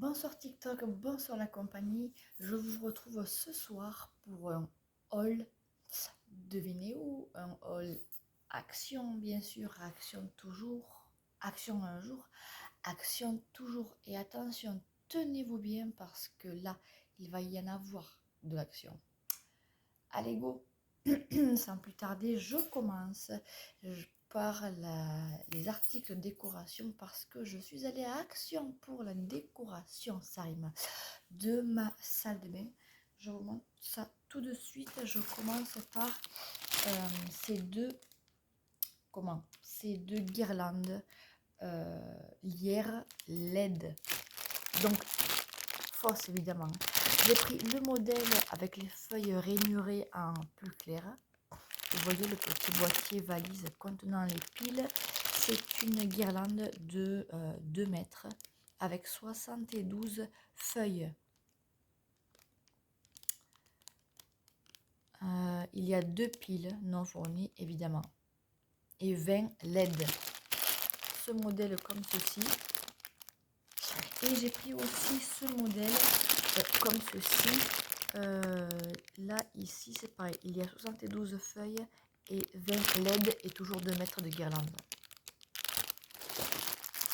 Bonsoir TikTok, bonsoir la compagnie. Je vous retrouve ce soir pour un haul. Devinez où? Un haul action, bien sûr, action toujours, action un jour, action toujours. Et attention, tenez-vous bien parce que là, il va y en avoir de l'action. Allez, go! Sans plus tarder, je commence par les articles décoration parce que je suis allée à Action pour la décoration, ça rime, de ma salle de bain. Je vous montre ça tout de suite. Je commence par ces deux guirlandes lierre LED. Donc fausse évidemment. J'ai pris le modèle avec les feuilles rainurées en plus clair. Vous voyez le petit boîtier valise contenant les piles. C'est une guirlande de 2 mètres avec 72 feuilles. Il y a 2 piles non fournies évidemment et 20 LED. Ce modèle comme ceci. Et j'ai pris aussi ce modèle comme ceci. Là, ici, c'est pareil. Il y a 72 feuilles et 20 LED et toujours 2 mètres de guirlande.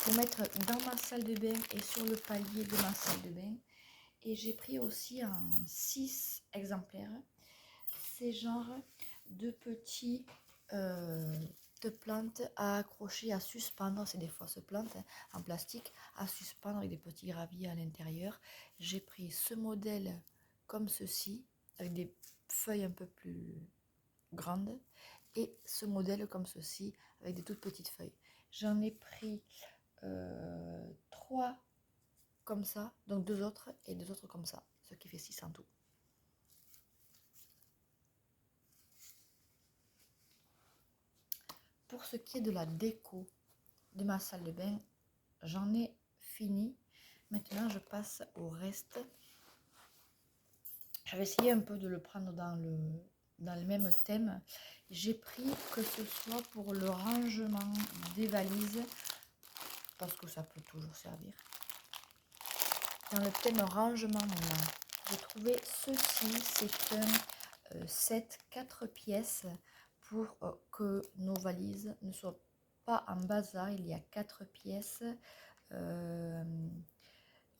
Pour mettre dans ma salle de bain et sur le palier de ma salle de bain. Et j'ai pris aussi en 6 exemplaires ces genres de petits de plantes à accrocher, à suspendre. C'est des fausses plantes en plastique à suspendre avec des petits graviers à l'intérieur. J'ai pris ce modèle comme ceci avec des feuilles un peu plus grandes et ce modèle comme ceci avec des toutes petites feuilles. J'en ai pris 3 comme ça, donc 2 autres et 2 autres comme ça, ce qui fait 6 en tout. Pour ce qui est de la déco de ma salle de bain, j'en ai fini. Maintenant, je passe au reste. Je vais essayer un peu de le prendre dans le même thème. J'ai pris que ce soit pour le rangement des valises, parce que ça peut toujours servir. Dans le thème rangement, j'ai trouvé ceci. C'est un set 4 pièces pour que nos valises ne soient pas en bazar. Il y a 4 pièces.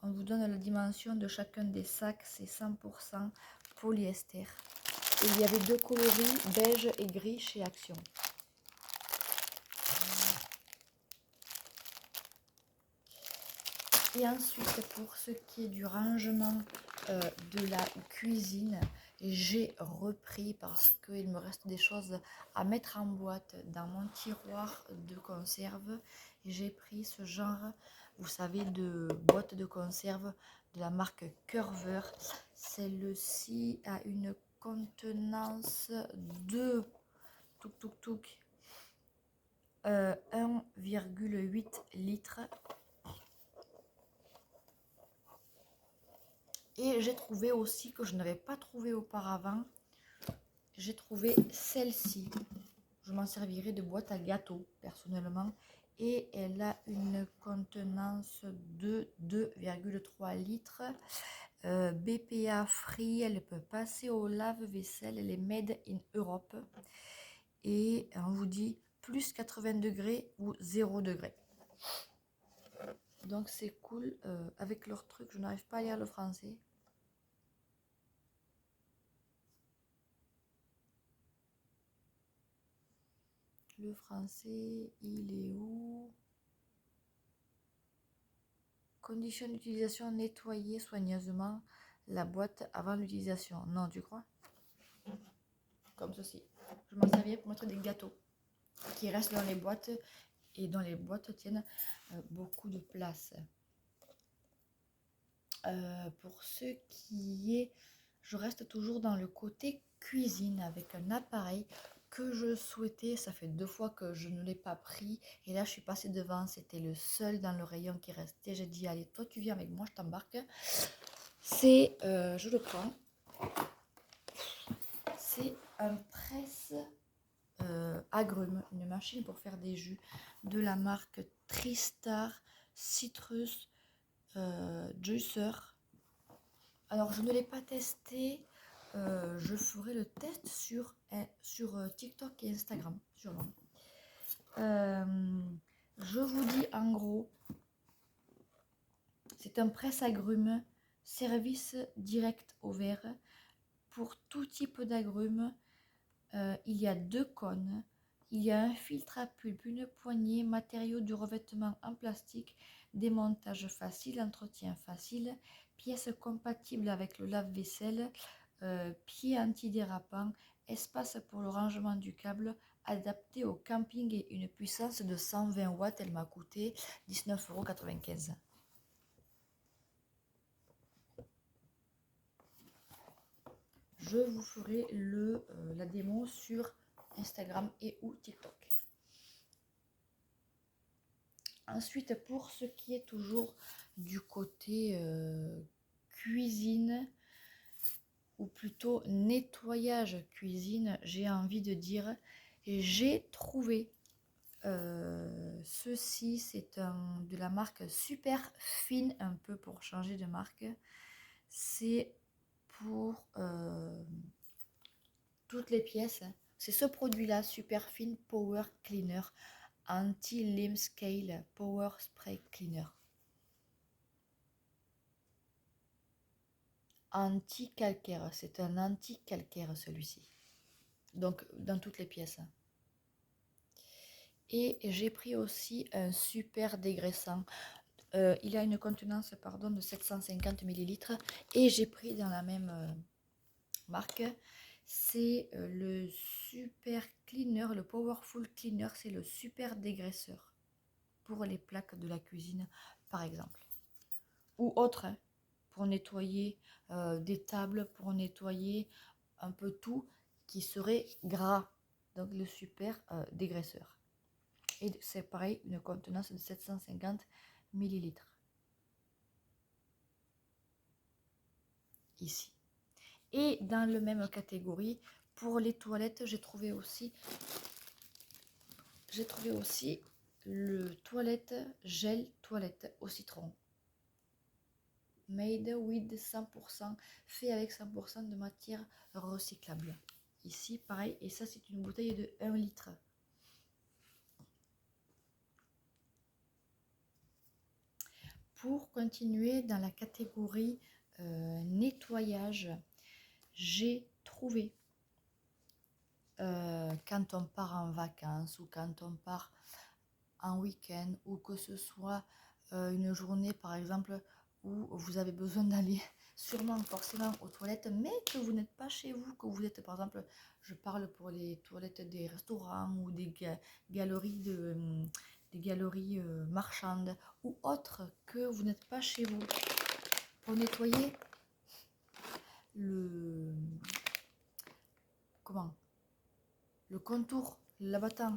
On vous donne la dimension de chacun des sacs, c'est 100% polyester. Et il y avait 2 coloris, beige et gris chez Action. Et ensuite, pour ce qui est du rangement de la cuisine, j'ai repris parce qu'il me reste des choses à mettre en boîte dans mon tiroir de conserve. J'ai pris ce genre, vous savez, de boîte de conserve de la marque Curver. Celle-ci a une contenance de 1,8 litres. Et j'ai trouvé aussi, que je n'avais pas trouvé auparavant, j'ai trouvé celle-ci. Je m'en servirai de boîte à gâteaux personnellement. Et elle a une contenance de 2,3 litres. BPA free, elle peut passer au lave-vaisselle. Elle est made in Europe. Et on vous dit plus 80 degrés ou 0 degrés. Donc c'est cool. Avec leur truc, je n'arrive pas à lire le français. Le français, il est où? Conditions d'utilisation, nettoyer soigneusement la boîte avant l'utilisation. Non, tu crois? Comme ceci. Je m'en servirai pour mettre des gâteaux qui restent dans les boîtes et dont les boîtes tiennent beaucoup de place. Pour ce qui est, je reste toujours dans le côté cuisine avec un appareil que je souhaitais. Ça fait 2 fois que je ne l'ai pas pris et là je suis passée devant, c'était le seul dans le rayon qui restait. J'ai dit allez, toi tu viens avec moi, je t'embarque. C'est je le prends, c'est un presse agrumes, une machine pour faire des jus de la marque Tristar Citrus Juicer. Alors, je ne l'ai pas testé. Je ferai le test sur TikTok et Instagram, sûrement. Je vous dis en gros, c'est un presse-agrumes, service direct au verre. Pour tout type d'agrumes, il y a 2 cônes, il y a un filtre à pulpe, une poignée, matériaux de revêtement en plastique, démontage facile, entretien facile, pièces compatibles avec le lave-vaisselle, pied antidérapant, espace pour le rangement du câble, adapté au camping et une puissance de 120 watts. Elle m'a coûté 19,95 €. Je vous ferai la démo sur Instagram et ou TikTok. Ensuite, pour ce qui est toujours du côté cuisine, ou plutôt nettoyage cuisine, j'ai envie de dire, j'ai trouvé ceci, c'est de la marque Super Fine, un peu pour changer de marque. C'est pour toutes les pièces. C'est ce produit-là, Super Fine Power Cleaner Anti-Limb Scale Power Spray Cleaner. Anti-calcaire, c'est un anti-calcaire celui-ci. Donc dans toutes les pièces. Et j'ai pris aussi un super dégraissant. Il a une contenance de 750 ml et j'ai pris dans la même marque. C'est le Super Cleaner, le Powerful Cleaner, c'est le super dégraisseur pour les plaques de la cuisine par exemple. Ou autre, hein, pour nettoyer des tables, pour nettoyer un peu tout qui serait gras. Donc le super dégraisseur. Et c'est pareil, une contenance de 750 ml. Ici. Et dans la même catégorie, pour les toilettes, j'ai trouvé aussi le toilette gel toilette au citron. Made with 100%, fait avec 100% de matière recyclable. Ici, pareil, et ça c'est une bouteille de 1 litre. Pour continuer dans la catégorie nettoyage, j'ai trouvé quand on part en vacances ou quand on part en week-end ou que ce soit une journée par exemple où vous avez besoin d'aller sûrement forcément aux toilettes mais que vous n'êtes pas chez vous, que vous êtes par exemple, je parle pour les toilettes des restaurants ou des galeries des galeries marchandes ou autres, que vous n'êtes pas chez vous, pour nettoyer le contour, l'abattant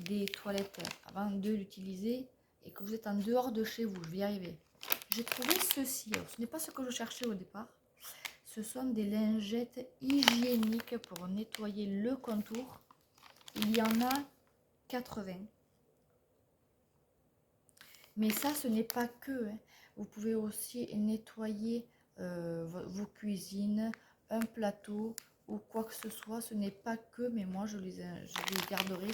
des toilettes avant de l'utiliser et que vous êtes en dehors de chez vous, je vais y arriver. J'ai trouvé ceci. Alors, ce n'est pas ce que je cherchais au départ. Ce sont des lingettes hygiéniques pour nettoyer le contour. Il y en a 80. Mais ça, ce n'est pas que. Hein. Vous pouvez aussi nettoyer vos cuisines, un plateau ou quoi que ce soit. Ce n'est pas que, mais moi, je les garderai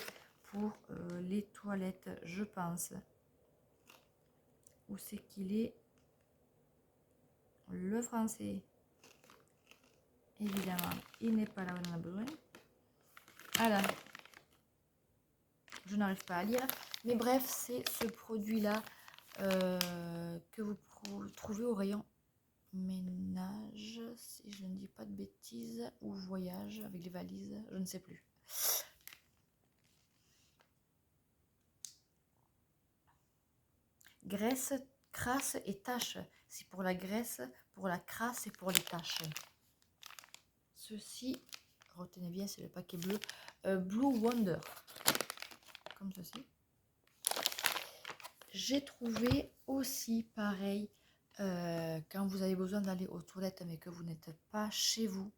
pour les toilettes, je pense. Où c'est qu'il est? Le français. Évidemment, il n'est pas là où on en a besoin. Alors, je n'arrive pas à lire. Mais bref, c'est ce produit-là que vous trouvez au rayon ménage, si je ne dis pas de bêtises, ou voyage avec les valises, je ne sais plus. Graisse, crasse et taches. C'est pour la graisse, pour la crasse et pour les taches. Ceci, retenez bien, c'est le paquet bleu. Blue Wonder. Comme ceci. J'ai trouvé aussi pareil, quand vous avez besoin d'aller aux toilettes mais que vous n'êtes pas chez vous.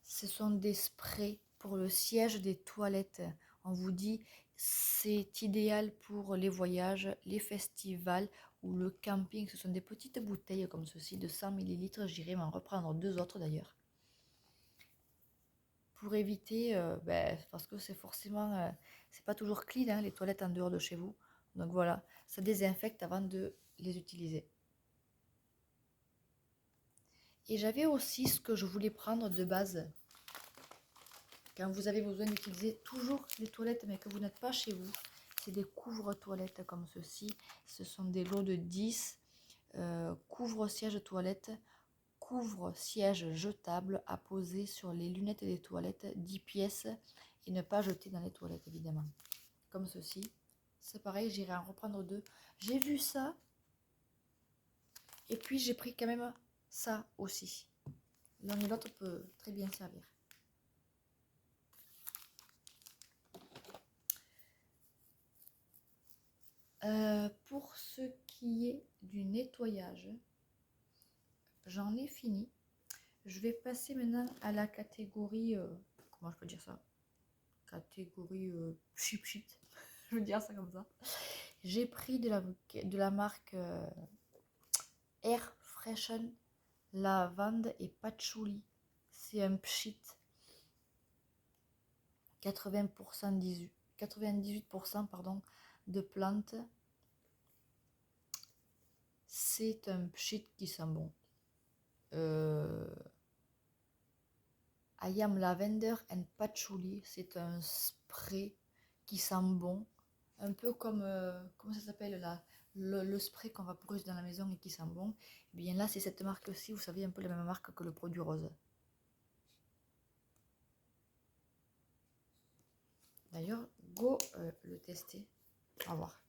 Ce sont des sprays pour le siège des toilettes. On vous dit C'est idéal pour les voyages, les festivals ou le camping. Ce sont des petites bouteilles comme ceci de 100 ml. J'irai m'en reprendre 2 autres d'ailleurs. Pour éviter, parce que c'est forcément, c'est pas toujours clean hein, les toilettes en dehors de chez vous. Donc voilà, ça désinfecte avant de les utiliser. Et j'avais aussi ce que je voulais prendre de base. Quand vous avez besoin d'utiliser toujours les toilettes mais que vous n'êtes pas chez vous, c'est des couvre-toilettes comme ceci. Ce sont des lots de 10 couvre-siège toilettes, couvre-siège jetable à poser sur les lunettes des toilettes, 10 pièces et ne pas jeter dans les toilettes évidemment. Comme ceci. C'est pareil, j'irai en reprendre 2. J'ai vu ça et puis j'ai pris quand même ça aussi. L'un et l'autre peut très bien servir. Pour ce qui est du nettoyage, j'en ai fini. Je vais passer maintenant à la catégorie, comment je peux dire ça? Catégorie chip shit. Je veux dire ça comme ça. J'ai pris de la marque Air Freshen Lavande et Patchouli. C'est un pchit 98% pardon, de plantes. C'est un pchit qui sent bon. I am Lavender and Patchouli, c'est un spray qui sent bon. Un peu comme, comment ça s'appelle là, le spray qu'on va brûler dans la maison et qui sent bon. Et bien là, c'est cette marque-ci, vous savez, un peu la même marque que le produit rose. D'ailleurs, go le tester. On va voir.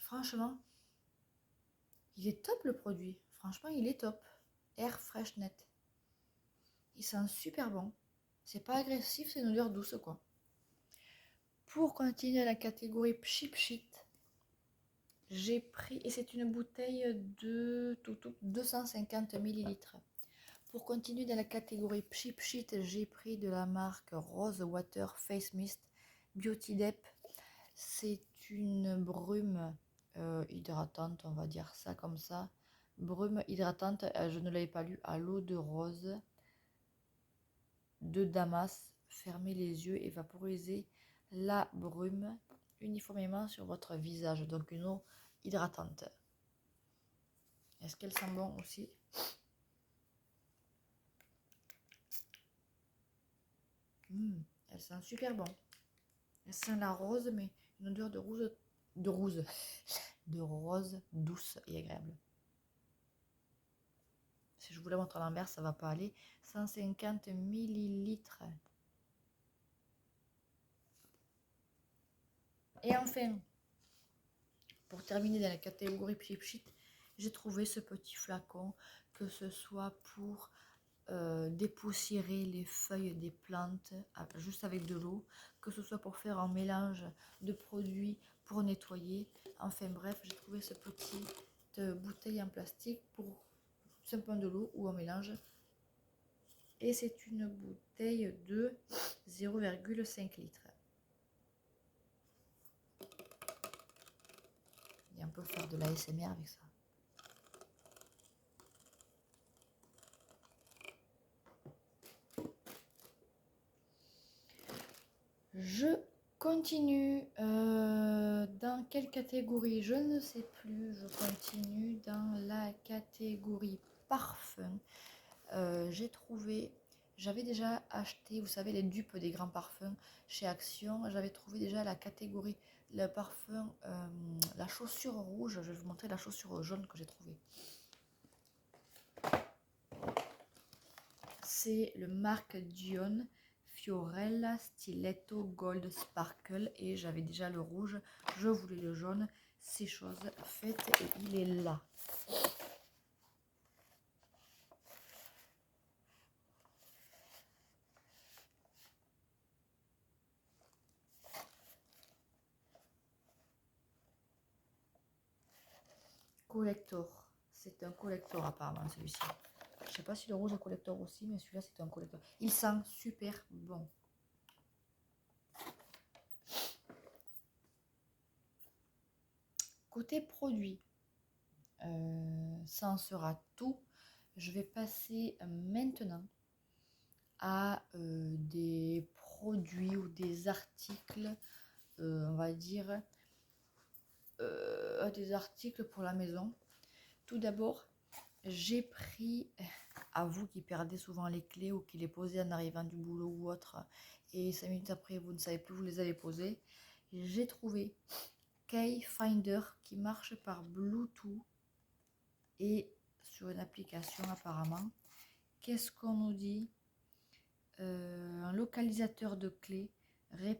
Franchement, il est top le produit. Franchement, il est top. Air Freshenet. Il sent super bon. C'est pas agressif, c'est une odeur douce quoi. Pour continuer la catégorie Pchit Pchit, j'ai pris, et c'est une bouteille de 250 ml. Pour continuer dans la catégorie Pchit Pchit, j'ai pris de la marque Rose Water Face Mist Beauty Dep. C'est une brume hydratante, on va dire ça comme ça. Brume hydratante, je ne l'avais pas lu, à l'eau de rose de Damas. Fermez les yeux et vaporisez la brume uniformément sur votre visage. Donc une eau hydratante. Est-ce qu'elle sent bon aussi? Elle sent super bon. Elle sent la rose, mais une odeur de rose, de rose douce et agréable. Si je vous la montre à l'envers, ça va pas aller. 150 millilitres. Et enfin, pour terminer dans la catégorie Pchit Pchit, j'ai trouvé ce petit flacon, que ce soit pour dépoussiérer les feuilles des plantes juste avec de l'eau, que ce soit pour faire un mélange de produits pour nettoyer. Enfin bref, j'ai trouvé ce petite bouteille en plastique pour simplement de l'eau ou un mélange. Et c'est une bouteille de 0,5 litres. Et on peut faire de l'ASMR avec ça. Je continue. Dans quelle catégorie? Je ne sais plus. Je continue dans la catégorie parfum. J'ai trouvé, j'avais déjà acheté, vous savez, les dupes des grands parfums chez Action. J'avais trouvé déjà la catégorie, le parfum, la chaussure rouge. Je vais vous montrer la chaussure jaune que j'ai trouvée. C'est le Marc Dion Fiorella Stiletto Gold Sparkle et j'avais déjà le rouge, je voulais le jaune. C'est chose faite et il est là. collector. C'est un collector apparemment celui-ci. Je sais pas si le rose est collector aussi, mais celui-là c'est un collector. Il sent super bon. Côté produit, ça en sera tout. Je vais passer maintenant à des produits ou des articles, on va dire, des articles pour la maison. Tout d'abord, j'ai pris, à vous qui perdez souvent les clés ou qui les posez en arrivant du boulot ou autre, et 5 minutes après vous ne savez plus où vous les avez posées, j'ai trouvé Key Finder qui marche par Bluetooth et sur une application apparemment. Qu'est-ce qu'on nous dit? Un localisateur de clés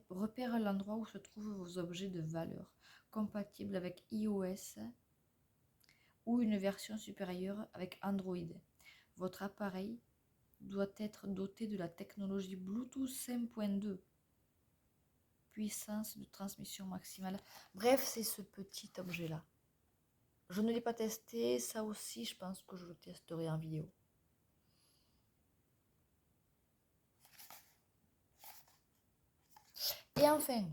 repère l'endroit où se trouvent vos objets de valeur, compatible avec iOS ou une version supérieure avec Android. Votre appareil doit être doté de la technologie Bluetooth 5.2. Puissance de transmission maximale. Bref, c'est ce petit objet-là. Je ne l'ai pas testé, ça aussi, je pense que je le testerai en vidéo. Et enfin,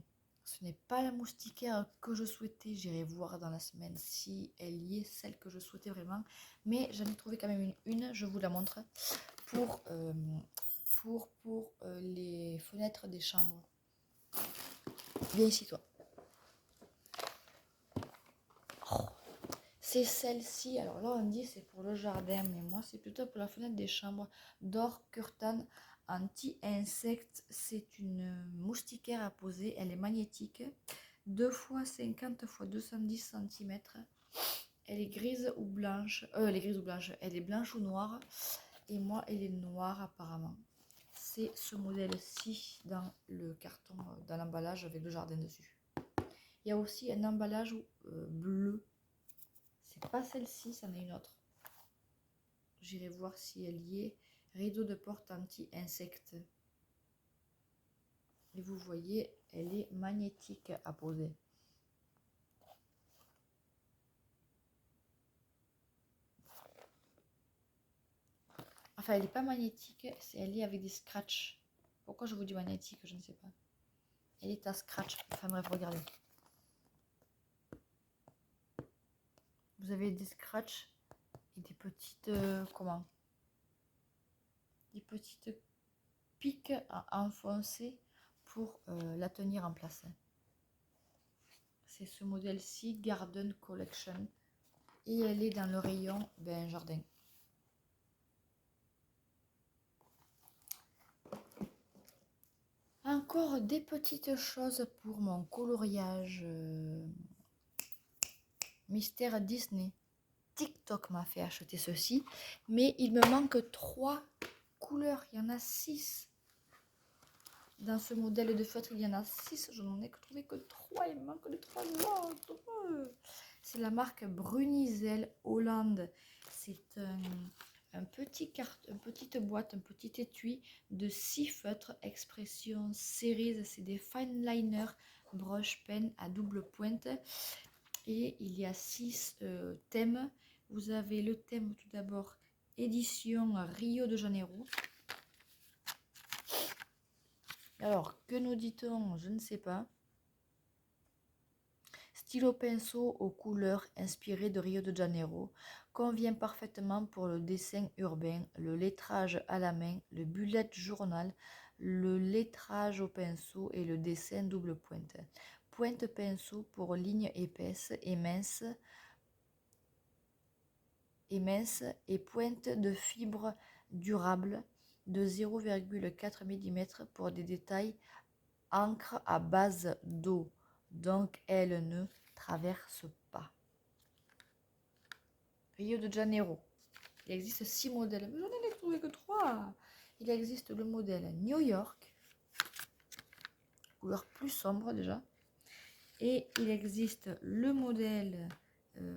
ce n'est pas la moustiquaire que je souhaitais. J'irai voir dans la semaine si elle y est, celle que je souhaitais vraiment. Mais j'en ai trouvé quand même une, je vous la montre, pour les fenêtres des chambres. Viens ici, toi. Oh, c'est celle-ci. Alors là, on dit c'est pour le jardin, mais moi, c'est plutôt pour la fenêtre des chambres. Dor Curtain anti-insecte. C'est une moustiquaire à poser. Elle est magnétique. 2 x 50 x 210 cm. Elle est grise ou blanche. Elle est grise ou blanche. Elle est blanche ou noire. Et moi, elle est noire apparemment. C'est ce modèle-ci dans le carton, dans l'emballage avec le jardin dessus. Il y a aussi un emballage bleu. C'est pas celle-ci, c'en est une autre. J'irai voir si elle y est. Rideau de porte anti-insectes. Et vous voyez, elle est magnétique à poser. Enfin, elle n'est pas magnétique, elle est avec des scratchs. Pourquoi je vous dis magnétique, je ne sais pas. Elle est à scratch. Enfin bref, regardez. Vous avez des scratchs et des petites... comment? Des petites pics à enfoncer pour la tenir en place. C'est ce modèle-ci, Garden Collection. Et elle est dans le rayon jardin. Encore des petites choses pour mon coloriage Mystère Disney. TikTok m'a fait acheter ceci, mais il me manque 3 couleurs. Il y en a 6. Dans ce modèle de feutre, il y en a 6. Je n'en ai trouvé que 3. Il me manque les 3 autres. C'est la marque Brunizel Hollande. C'est une petite boîte, un petit étui de 6 feutres Expression Series. C'est des fine liner brush pen à double pointe. Et il y a 6 thèmes. Vous avez le thème tout d'abord édition Rio de Janeiro. Alors, que nous dit-on? Je ne sais pas. Stylo pinceau aux couleurs inspirées de Rio de Janeiro. Convient parfaitement pour le dessin urbain, le lettrage à la main, le bullet journal, le lettrage au pinceau et le dessin double pointe. Pointe pinceau pour lignes épaisses et minces et pointe de fibre durable de 0,4 mm pour des détails encre à base d'eau, donc elle ne traverse pas. Rio de Janeiro. Il existe 6 modèles, mais je n'en ai trouvé que 3. Il existe le modèle New York, couleur plus sombre déjà, et il existe le modèle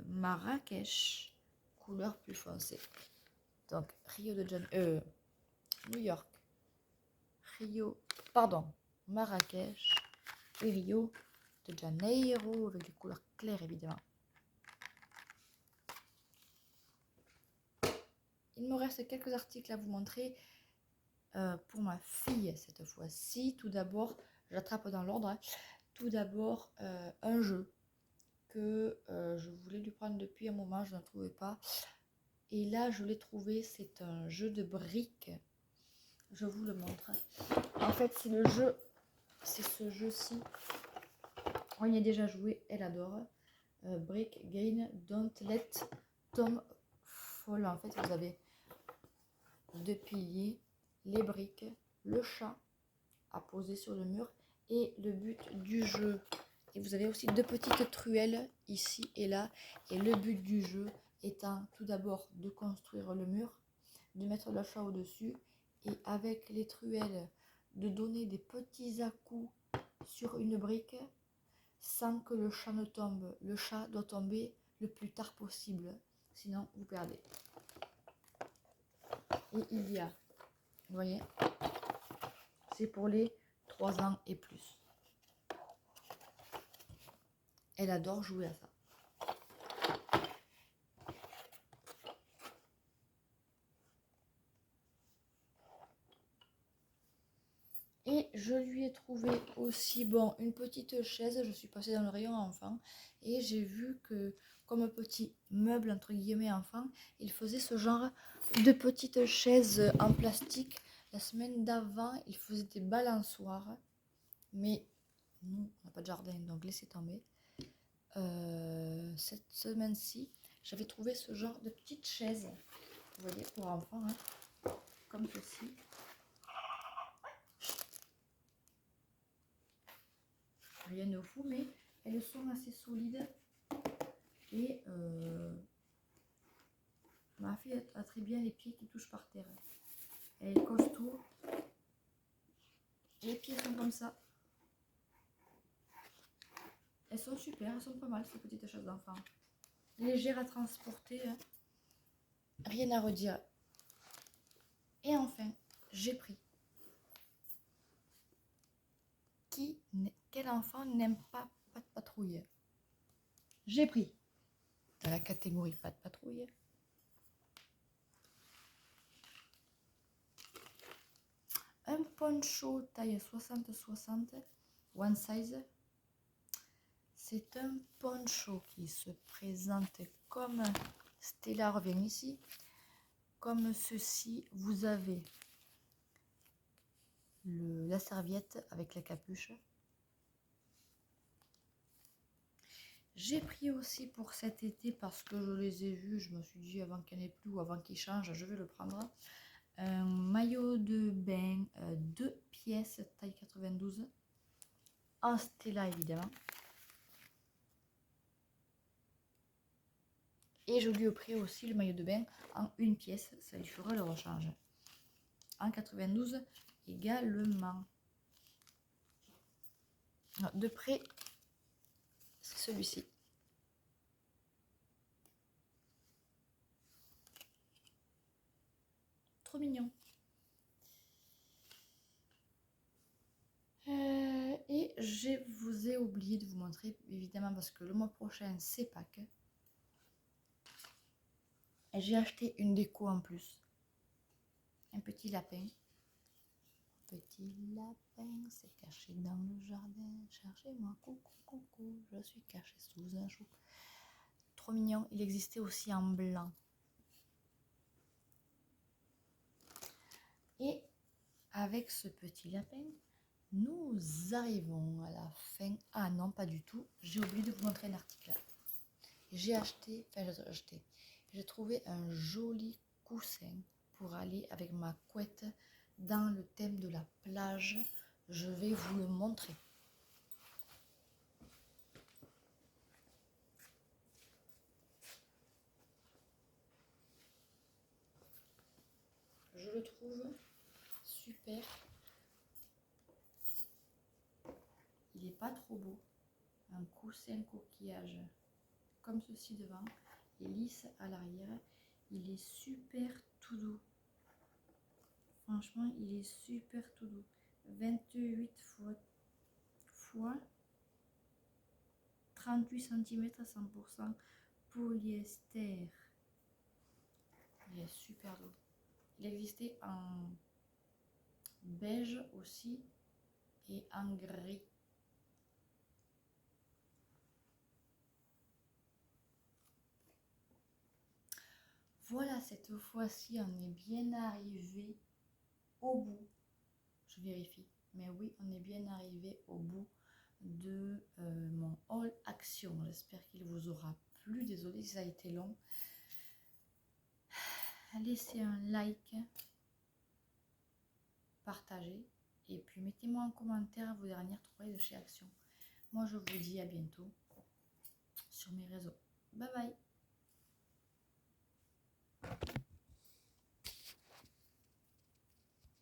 Marrakech, couleur plus foncée. Donc Rio de Janeiro, New York, Marrakech et Rio de Janeiro avec des couleurs claires évidemment. Il me reste quelques articles à vous montrer pour ma fille cette fois-ci. Tout d'abord, j'attrape dans l'ordre. Hein. Tout d'abord, un jeu que je voulais lui prendre depuis un moment, je ne trouvais pas. Et là, je l'ai trouvé, c'est un jeu de briques. Je vous le montre. En fait, c'est ce jeu-ci. On y a déjà joué, elle adore. Brick Game, Don't Let Tom Fall. En fait, vous avez 2 piliers, les briques, le chat à poser sur le mur et le but du jeu. Et vous avez aussi 2 petites truelles ici et là. Et le but du jeu étant tout d'abord de construire le mur, de mettre le chat au-dessus et avec les truelles de donner des petits à-coups sur une brique sans que le chat ne tombe. Le chat doit tomber le plus tard possible, sinon vous perdez. Et il y a, vous voyez, c'est pour les 3 ans et plus. Elle adore jouer à ça. Et je lui ai trouvé aussi, bon, une petite chaise. Je suis passée dans le rayon enfant et j'ai vu que, comme petit meuble, entre guillemets, enfant, il faisait ce genre de petites chaises en plastique. La semaine d'avant, il faisait des balançoires. Mais nous, on n'a pas de jardin, donc laissez tomber. Cette semaine-ci, j'avais trouvé ce genre de petite chaise. Vous voyez, pour enfants, hein, comme ceci. Rien de fou, mais elles sont assez solides. Et ma fille a très bien les pieds qui touchent par terre. Elle est costaud. Les pieds sont comme ça. Elles sont super, elles sont pas mal ces petites choses d'enfant. Légères à transporter, hein. Rien à redire. Et enfin, j'ai pris. Quel enfant n'aime pas Pat' Patrouille? J'ai pris dans la catégorie Pat' Patrouille un poncho taille 60-60, one size. C'est un poncho qui se présente comme Stella revient ici. Comme ceci, vous avez la serviette avec la capuche. J'ai pris aussi pour cet été parce que je les ai vus, je me suis dit avant qu'il n'y en ait plus ou avant qu'il change, je vais le prendre. Un maillot de bain, 2 pièces, taille 92, en Stella évidemment. Et je lui ai pris aussi le maillot de bain en 1 pièce, ça lui fera le rechange. En 92 également. De près, c'est celui-ci. Trop mignon. Et je vous ai oublié de vous montrer, évidemment, parce que le mois prochain, c'est Pâques. Et j'ai acheté une déco en plus. Un petit lapin. Petit lapin, c'est caché dans le jardin. Cherchez-moi, coucou, coucou, je suis caché sous un chou. Trop mignon. Il existait aussi en blanc. Et avec ce petit lapin, nous arrivons à la fin. Ah non, pas du tout. J'ai oublié de vous montrer un article. J'ai trouvé un joli coussin pour aller avec ma couette dans le thème de la plage. Je vais vous le montrer. Je le trouve super. Il n'est pas trop beau. Un coussin coquillage comme ceci devant et lisse à l'arrière. Il est super tout doux. Franchement, il est super tout doux. 28 fois 38 cm à 100% polyester. Il est super doux. Il existait en beige aussi et en gris. Voilà, cette fois-ci, on est bien arrivé au bout. Je vérifie. Mais oui, on est bien arrivé au bout de mon haul action. J'espère qu'il vous aura plu. Désolée si ça a été long. Laissez un like, partagez et puis mettez-moi en commentaire vos dernières trouvailles de chez Action. Moi, je vous dis à bientôt sur mes réseaux. Bye bye.